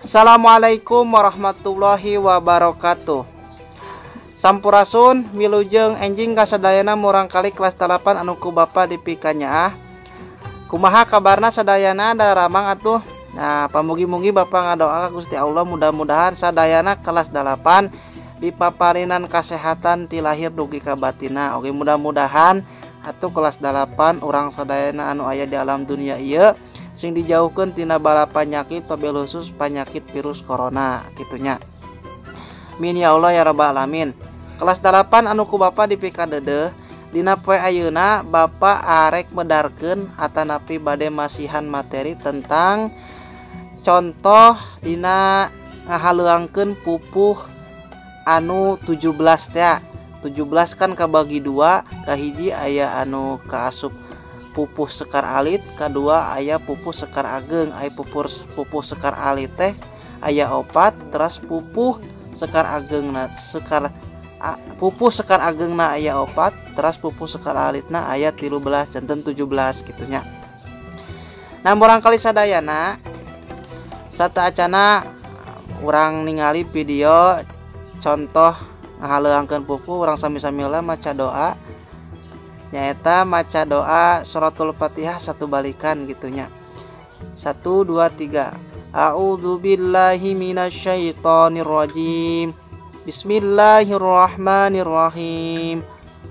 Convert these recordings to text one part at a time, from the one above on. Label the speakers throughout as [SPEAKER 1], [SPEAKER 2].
[SPEAKER 1] Assalamualaikum warahmatullahi wabarakatuh. Sampurasun wilujeng enjing kasadayana murangkali kelas 8 anu ku Bapa dipikanya. Kumaha kabarna sadayana daramang atuh. Nah, pamugi-mugi Bapa ngadoa Gusti Allah mudah-mudahan sadayana kelas 8 dipaparinan kasehatan ti lahir dugi ka batina. Oke, mudah-mudahan atuh kelas 8 urang sadayana anu aya di alam dunia ieu sing dijauhkeun tina bala panyakit tabel khusus penyakit virus corona kitunya. Amin ya Allah ya rabbal alamin. Kelas 8 anu ku Bapa dipikadeudeung dina poe ayeuna Bapa arek medarkeun atanapi bade masihan materi tentang contoh dina ngahaleuangkeun pupuh anu 17 teh. 17 kan kabagi 2, kahiji aya anu kaasup pupuh sekar alit, kedua aya pupuh sekar ageng. Aya pupuh sekar alit teh aya 4, terus pupuh sekar agengna pupuh sekar agengna aya 4, terus pupuh sekar alitna aya 13 janten 17 gitunya. Nah, barangkali sadayana sataacana urang ningali video contoh ngahaleuangkeun pupuh, urang sami-samila maca doa nyaeta maca doa suratul Fatihah satu balikan gitunya. 1 2 3. A'udzubillahi minasyaitonirrajim. Bismillahirrahmanirrahim.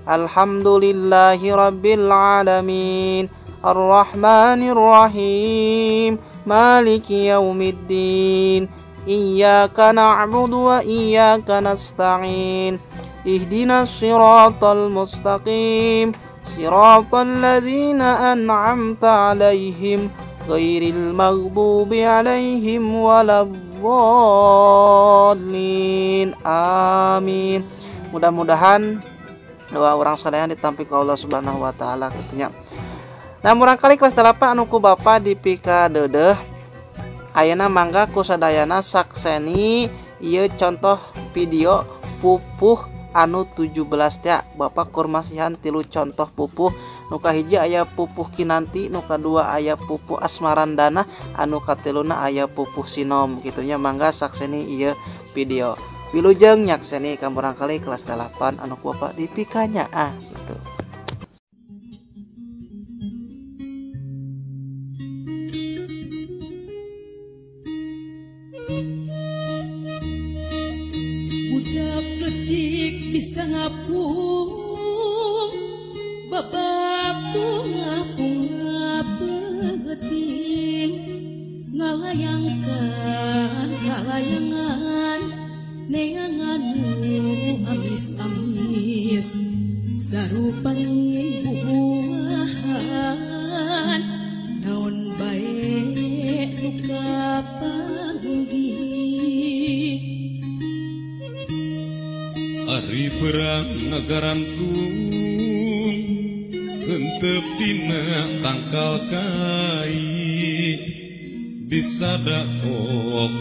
[SPEAKER 1] Alhamdulillahirabbil alamin. Arrahmanirrahim. Maliki yaumiddin. Iyyaka na'budu wa iyyaka nasta'in. Ihdinas siratal mustaqim. Siratal ladzina an'amta 'alaihim ghairil maghdubi 'alaihim waladdallin. Amin. Mudah-mudahan doa orang sadayana ditampi ku Allah Subhanahu wa taala kitunya. Nah, murangkali kelas 8 anu ku Bapa dipikadeudeuh ayeuna mangga ku sadayana sakseni ieu contoh video pupuh anu 17 teh. Bapak kurmasihan tilu contoh pupuh. Nu kahiji aya pupuh kinanti, nu kadua aya pupuh asmarandana, anu kateluna aya pupuh sinom gitunya. Mangga sakseni ieu video. Wilujeng nyakseni ka barangkali kelas 8 anu ku Bapak dipikanya gitu.
[SPEAKER 2] Budak letik bisa ngapung, babakku ngapung ngapegeting, ngalayangan neanganmu amis-amis, sarupangin bubuahan, naon bae nu kapanggi.
[SPEAKER 3] Ari perang ngagarantung henteu dina tangkal kai disada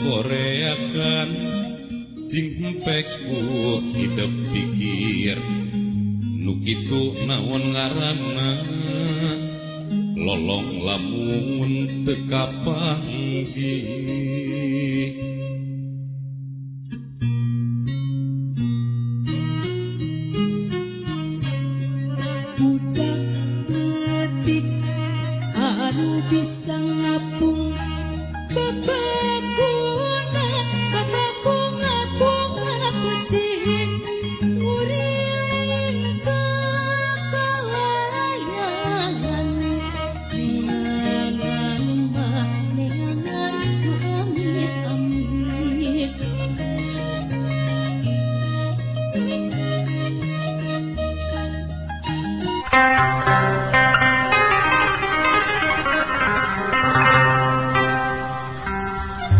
[SPEAKER 3] koreakan cing hempek hidup pikir nu kitu naon ngaranna lolong lamun teu kapanggih.
[SPEAKER 2] Budak letik anu bisa ngapung, bapakku ngapung ngapeting, nguring ka kalayangan, neangan nu amis-amis.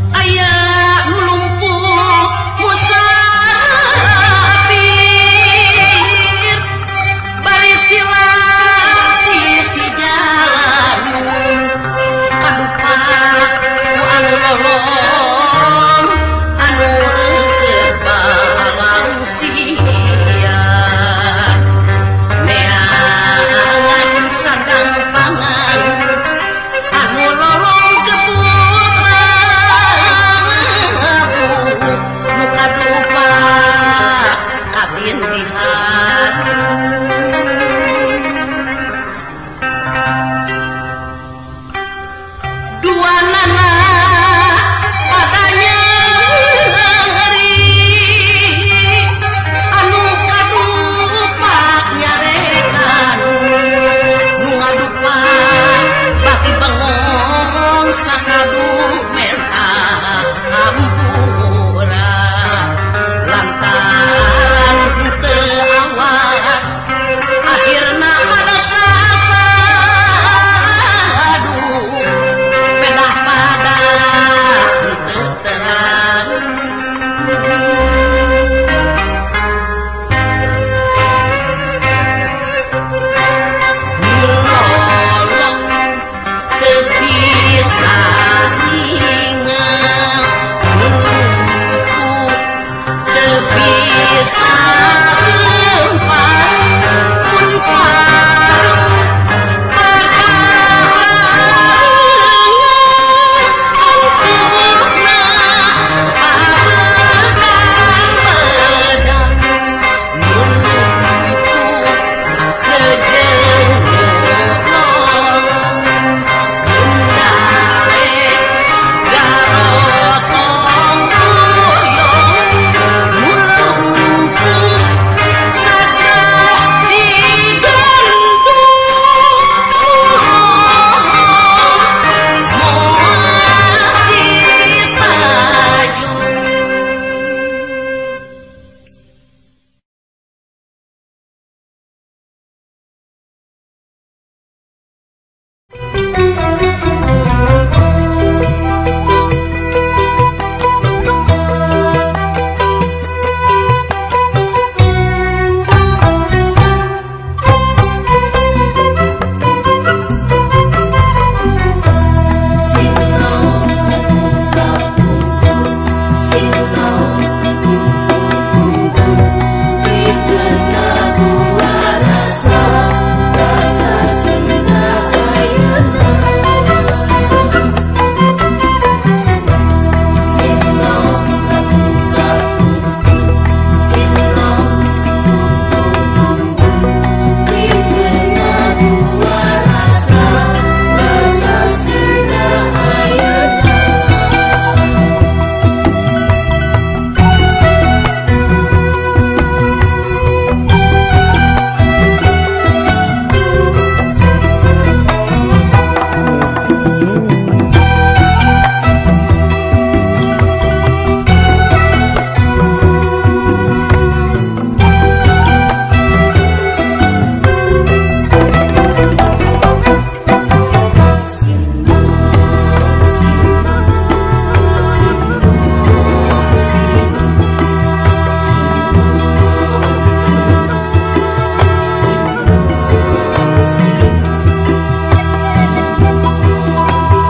[SPEAKER 4] Aya nu lumpuh musafir bari silang sisi jalan kadupa ku anu lolong anu keur balang sia neangan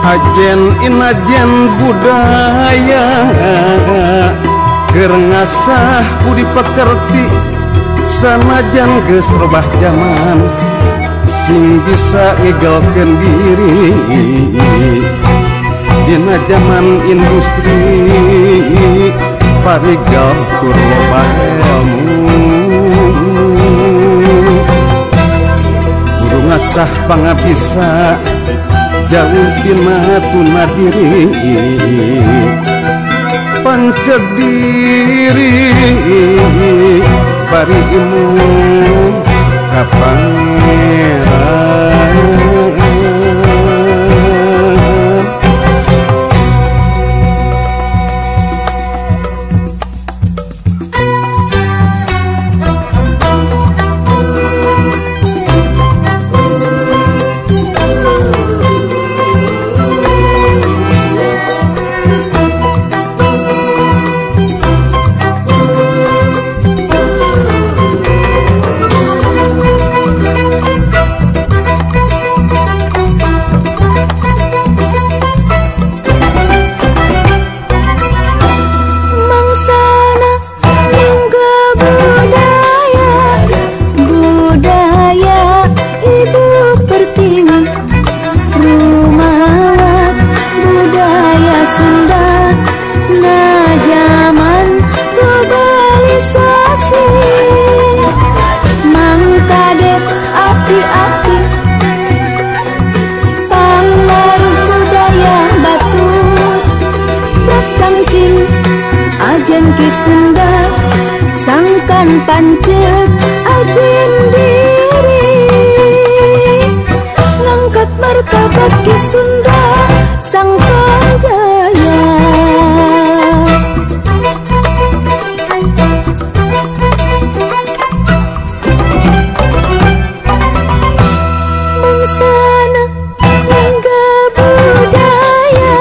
[SPEAKER 5] Ajen inajen budaya keur ngasah budi pekerti sanajan geus robah zaman sing bisa ngegalkeun diri dina zaman industri parigal tur loba ilmu kudu ngasah pangabisa jauh tina tuna diri pancet diri bari ilmu kapangeran
[SPEAKER 2] Sunda sangkan pancet ajen diri ngangkat martabat Ki Sunda sangkan jaya bangsana mangga budaya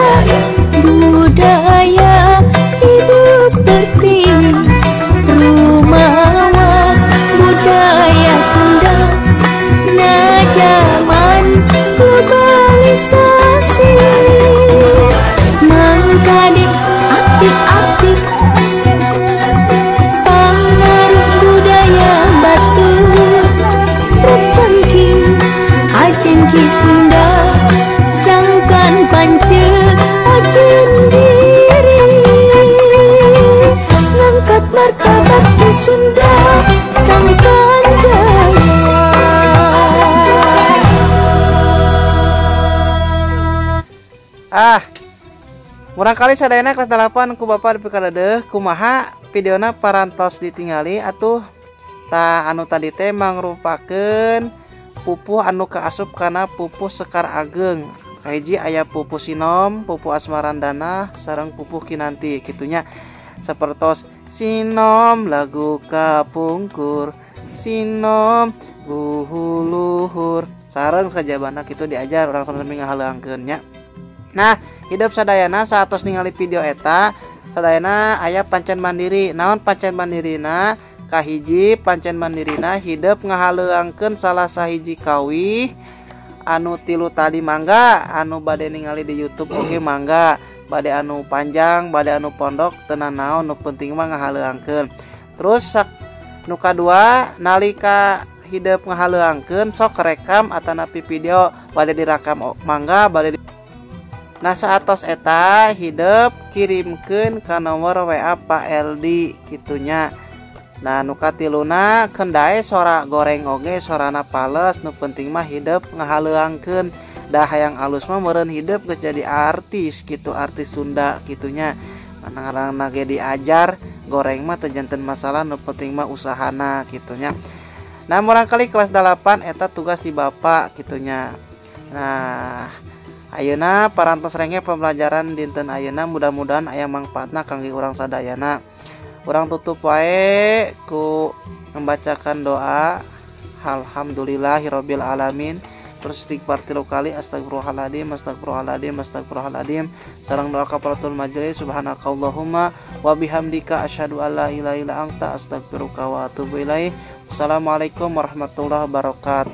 [SPEAKER 2] hidup tertib rumawa budaya Sunda na zaman globalisasi mangkade aktif pangaruh budaya batu percangking ajen Ki Sunda sangkan pancet ajen diri ngangkat martabat Ki Sunda sangkan jaya.
[SPEAKER 1] Murang kali sadayana kelas 8 ku Bapak di pikaledeuh kumaha videona parantos ditingali atuh ta anu tadi teh mangrupakeun pupuh anu kaasup kana pupuh Sekar Ageng. Kahiji aya pupuh Sinom, pupuh Asmarandana sareng pupuh Kinanti kitunya. Sapertos Sinom lagu kapungkur Sinom luhur sareng sajabana kitu diajar urang sami-sami ngahaleuangkeun nya. Nah, hidup sadayana saatos ningali video eta sadayana aya pancen mandiri. Naon pancen mandirina? Kahiji pancen mandirina hidup ngahaleuangkeun salah sahiji kawih anu tilu tadi mangga, anu bade ningali di YouTube oge mangga, bade anu panjang, bade anu pondok tenan naon nu penting mah ngahaleuangkeun. Terus nu kadua nalika hidup ngahaleuangkeun sok rekam atanapi video bade direkam mangga bade di... Nah saatos eta hidup kirimkeun ka nomor WA Pak LD kitunya. Nah nu katiluna kendae sora goreng oge sorana pales nu penting mah hidup ngahaleuangkeun dah hayang alus mah meureun hidup geus jadi artis gitu, artis Sunda kitunya. Manang-manang ge diajar goreng mah teu janten masalah nu penting mah usahana kitunya. Nah murangkali kelas 8 eta tugas di Bapak kitunya. Nah ayeuna parantos renge pembelajaran dinten ayeuna mudah-mudahan aya manfaatna kangge urang sadayana. Urang tutup wae ku membacakan doa alhamdulillahirabbil alamin, terus istighfar 3 kali astagfirullahaladzim astagfirullahaladzim astagfirullahaladzim sareng doa kafaratul majelis subhanakallahumma wa bihamdika asyhadu alla ilaha illa anta astaghfiruka wa atubu ilaik. Assalamualaikum warahmatullahi wabarakatuh.